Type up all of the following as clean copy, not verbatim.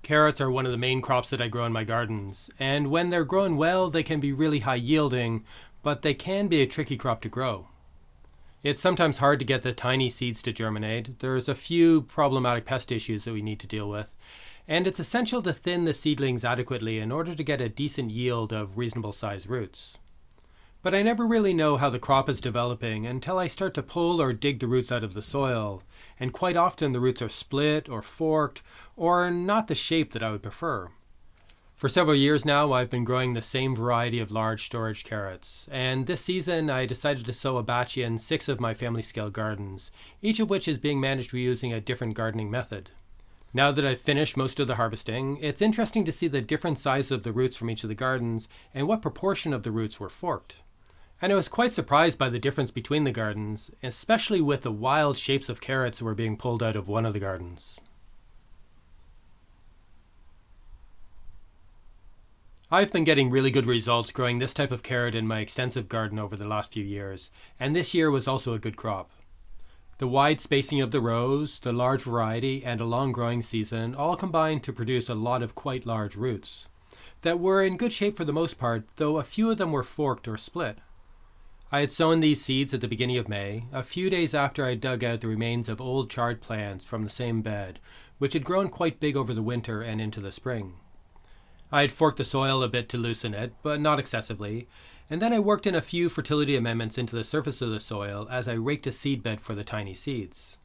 Carrots are one of the main crops that I grow in my gardens, and when they're grown well, they can be really high yielding, but they can be a tricky crop to grow. It's sometimes hard to get the tiny seeds to germinate. There's a few problematic pest issues that we need to deal with, and it's essential to thin the seedlings adequately in order to get a decent yield of reasonable sized roots. But I never really know how the crop is developing until I start to pull or dig the roots out of the soil, and quite often the roots are split or forked or not the shape that I would prefer. For several years now, I've been growing the same variety of large storage carrots, and this season I decided to sow a batch in 6 of my family scale gardens, each of which is being managed using a different gardening method. Now that I've finished most of the harvesting, it's interesting to see the different size of the roots from each of the gardens and what proportion of the roots were forked. And I was quite surprised by the difference between the gardens, especially with the wild shapes of carrots that were being pulled out of one of the gardens. I've been getting really good results growing this type of carrot in my extensive garden over the last few years, and this year was also a good crop. The wide spacing of the rows, the large variety, and a long growing season all combined to produce a lot of quite large roots that were in good shape for the most part, though a few of them were forked or split. I had sown these seeds at the beginning of May, a few days after I dug out the remains of old charred plants from the same bed, which had grown quite big over the winter and into the spring. I had forked the soil a bit to loosen it, but not excessively, and then I worked in a few fertility amendments into the surface of the soil as I raked a seedbed for the tiny seeds.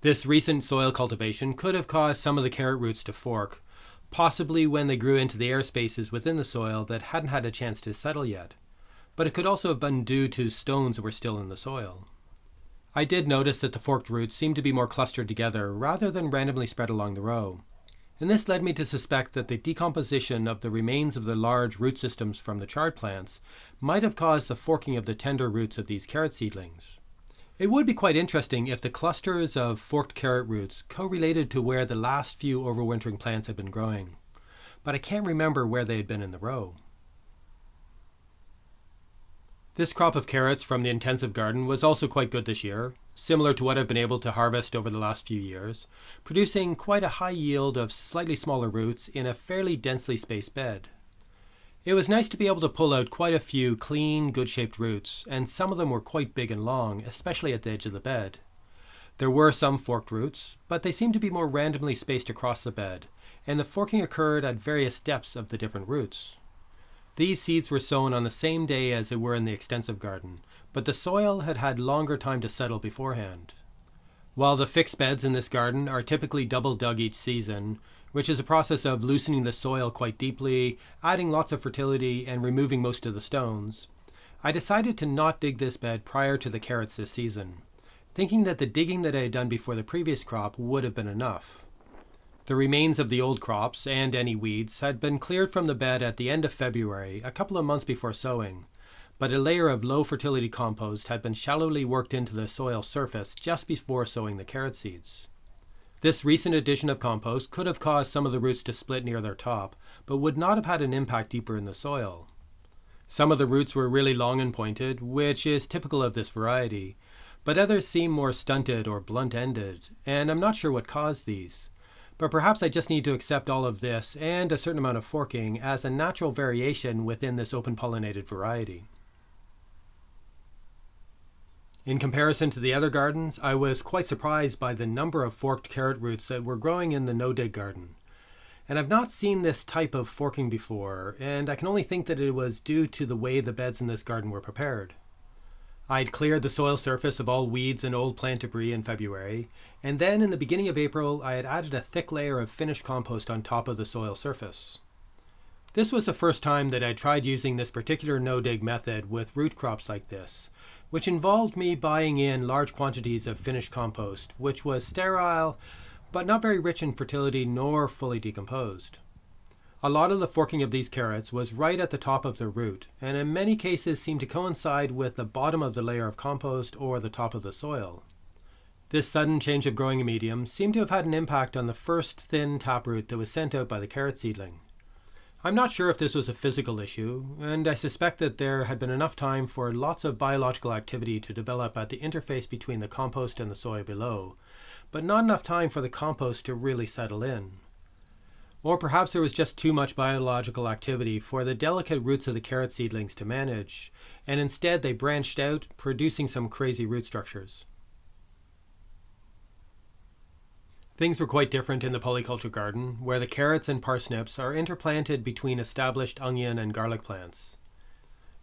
This recent soil cultivation could have caused some of the carrot roots to fork, possibly when they grew into the air spaces within the soil that hadn't had a chance to settle yet. But it could also have been due to stones that were still in the soil. I did notice that the forked roots seemed to be more clustered together rather than randomly spread along the row, and this led me to suspect that the decomposition of the remains of the large root systems from the charred plants might have caused the forking of the tender roots of these carrot seedlings. It would be quite interesting if the clusters of forked carrot roots correlated to where the last few overwintering plants had been growing, but I can't remember where they had been in the row. This crop of carrots from the intensive garden was also quite good this year, similar to what I've been able to harvest over the last few years, producing quite a high yield of slightly smaller roots in a fairly densely spaced bed. It was nice to be able to pull out quite a few clean, good-shaped roots, and some of them were quite big and long, especially at the edge of the bed. There were some forked roots, but they seemed to be more randomly spaced across the bed, and the forking occurred at various depths of the different roots. These seeds were sown on the same day as they were in the extensive garden, but the soil had had longer time to settle beforehand. While the fixed beds in this garden are typically double dug each season, which is a process of loosening the soil quite deeply, adding lots of fertility, and removing most of the stones, I decided to not dig this bed prior to the carrots this season, thinking that the digging that I had done before the previous crop would have been enough. The remains of the old crops and any weeds had been cleared from the bed at the end of February, a couple of months before sowing, but a layer of low fertility compost had been shallowly worked into the soil surface just before sowing the carrot seeds. This recent addition of compost could have caused some of the roots to split near their top, but would not have had an impact deeper in the soil. Some of the roots were really long and pointed, which is typical of this variety, but others seem more stunted or blunt-ended, and I'm not sure what caused these. But perhaps I just need to accept all of this and a certain amount of forking as a natural variation within this open pollinated variety. In comparison to the other gardens, I was quite surprised by the number of forked carrot roots that were growing in the no-dig garden. And I've not seen this type of forking before, and I can only think that it was due to the way the beds in this garden were prepared. I'd cleared the soil surface of all weeds and old plant debris in February, and then in the beginning of April I had added a thick layer of finished compost on top of the soil surface. This was the first time that I tried using this particular no-dig method with root crops like this, which involved me buying in large quantities of finished compost, which was sterile, but not very rich in fertility nor fully decomposed. A lot of the forking of these carrots was right at the top of their root, and in many cases seemed to coincide with the bottom of the layer of compost or the top of the soil. This sudden change of growing medium seemed to have had an impact on the first thin taproot that was sent out by the carrot seedling. I'm not sure if this was a physical issue, and I suspect that there had been enough time for lots of biological activity to develop at the interface between the compost and the soil below, but not enough time for the compost to really settle in. Or perhaps there was just too much biological activity for the delicate roots of the carrot seedlings to manage, and instead they branched out, producing some crazy root structures. Things were quite different in the polyculture garden, where the carrots and parsnips are interplanted between established onion and garlic plants.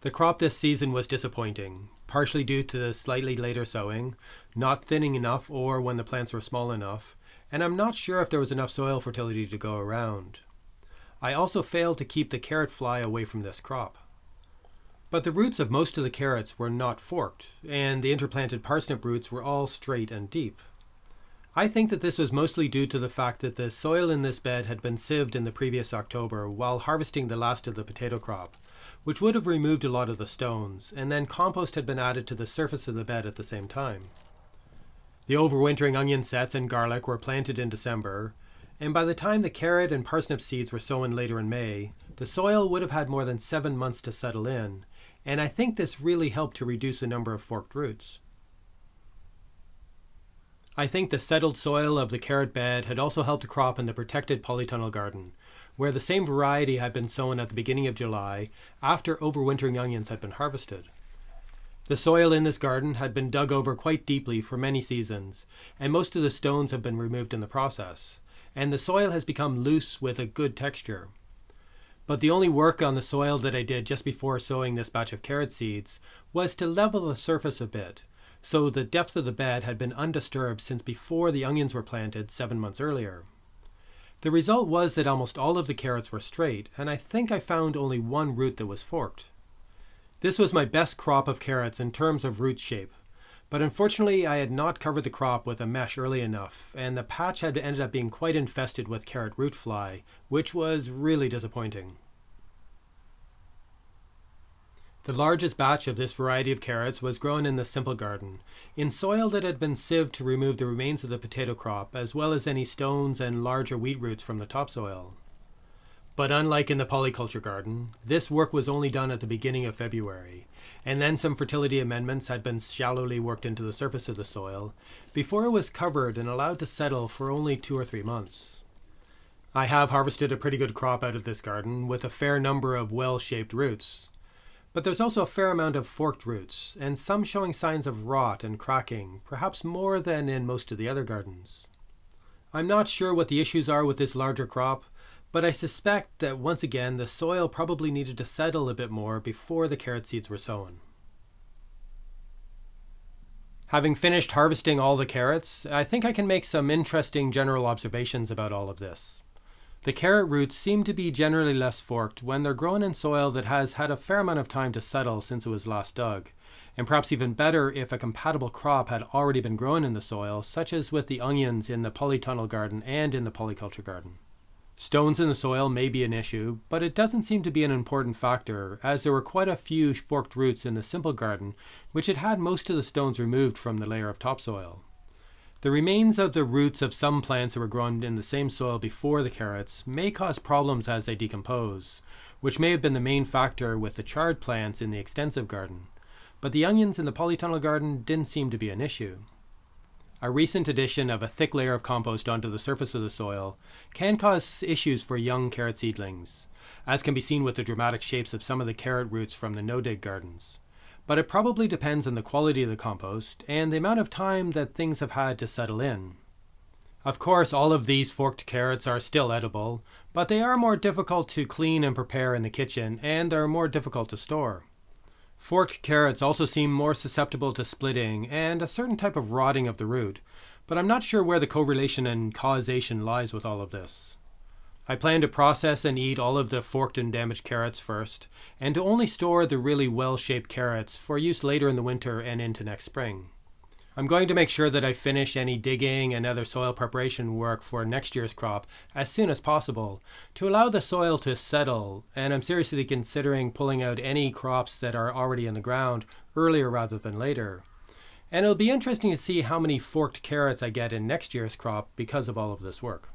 The crop this season was disappointing, partially due to the slightly later sowing, not thinning enough or when the plants were small enough, and I'm not sure if there was enough soil fertility to go around. I also failed to keep the carrot fly away from this crop. But the roots of most of the carrots were not forked, and the interplanted parsnip roots were all straight and deep. I think that this was mostly due to the fact that the soil in this bed had been sieved in the previous October while harvesting the last of the potato crop, which would have removed a lot of the stones, and then compost had been added to the surface of the bed at the same time. The overwintering onion sets and garlic were planted in December, and by the time the carrot and parsnip seeds were sown later in May, the soil would have had more than 7 months to settle in, and I think this really helped to reduce the number of forked roots. I think the settled soil of the carrot bed had also helped the crop in the protected Polytunnel garden, where the same variety had been sown at the beginning of July after overwintering onions had been harvested. The soil in this garden had been dug over quite deeply for many seasons, and most of the stones have been removed in the process, and the soil has become loose with a good texture. But the only work on the soil that I did just before sowing this batch of carrot seeds was to level the surface a bit, so the depth of the bed had been undisturbed since before the onions were planted 7 months earlier. The result was that almost all of the carrots were straight, and I think I found only one root that was forked. This was my best crop of carrots in terms of root shape, but unfortunately I had not covered the crop with a mesh early enough, and the patch had ended up being quite infested with carrot root fly, which was really disappointing. The largest batch of this variety of carrots was grown in the simple garden, in soil that had been sieved to remove the remains of the potato crop, as well as any stones and larger wheat roots from the topsoil. But unlike in the polyculture garden, this work was only done at the beginning of February, and then some fertility amendments had been shallowly worked into the surface of the soil, before it was covered and allowed to settle for only 2 or 3 months. I have harvested a pretty good crop out of this garden, with a fair number of well-shaped roots. But there's also a fair amount of forked roots, and some showing signs of rot and cracking, perhaps more than in most of the other gardens. I'm not sure what the issues are with this larger crop, but I suspect that once again the soil probably needed to settle a bit more before the carrot seeds were sown. Having finished harvesting all the carrots, I think I can make some interesting general observations about all of this. The carrot roots seem to be generally less forked when they're grown in soil that has had a fair amount of time to settle since it was last dug, and perhaps even better if a compatible crop had already been grown in the soil, such as with the onions in the polytunnel garden and in the polyculture garden. Stones in the soil may be an issue, but it doesn't seem to be an important factor, as there were quite a few forked roots in the simple garden, which had had most of the stones removed from the layer of topsoil. The remains of the roots of some plants that were grown in the same soil before the carrots may cause problems as they decompose, which may have been the main factor with the chard plants in the extensive garden, but the onions in the polytunnel garden didn't seem to be an issue. A recent addition of a thick layer of compost onto the surface of the soil can cause issues for young carrot seedlings, as can be seen with the dramatic shapes of some of the carrot roots from the no-dig gardens. But it probably depends on the quality of the compost and the amount of time that things have had to settle in. Of course, all of these forked carrots are still edible, but they are more difficult to clean and prepare in the kitchen, and they're more difficult to store. Forked carrots also seem more susceptible to splitting and a certain type of rotting of the root, but I'm not sure where the correlation and causation lies with all of this. I plan to process and eat all of the forked and damaged carrots first, and to only store the really well-shaped carrots for use later in the winter and into next spring. I'm going to make sure that I finish any digging and other soil preparation work for next year's crop as soon as possible to allow the soil to settle, and I'm seriously considering pulling out any crops that are already in the ground earlier rather than later. And it'll be interesting to see how many forked carrots I get in next year's crop because of all of this work.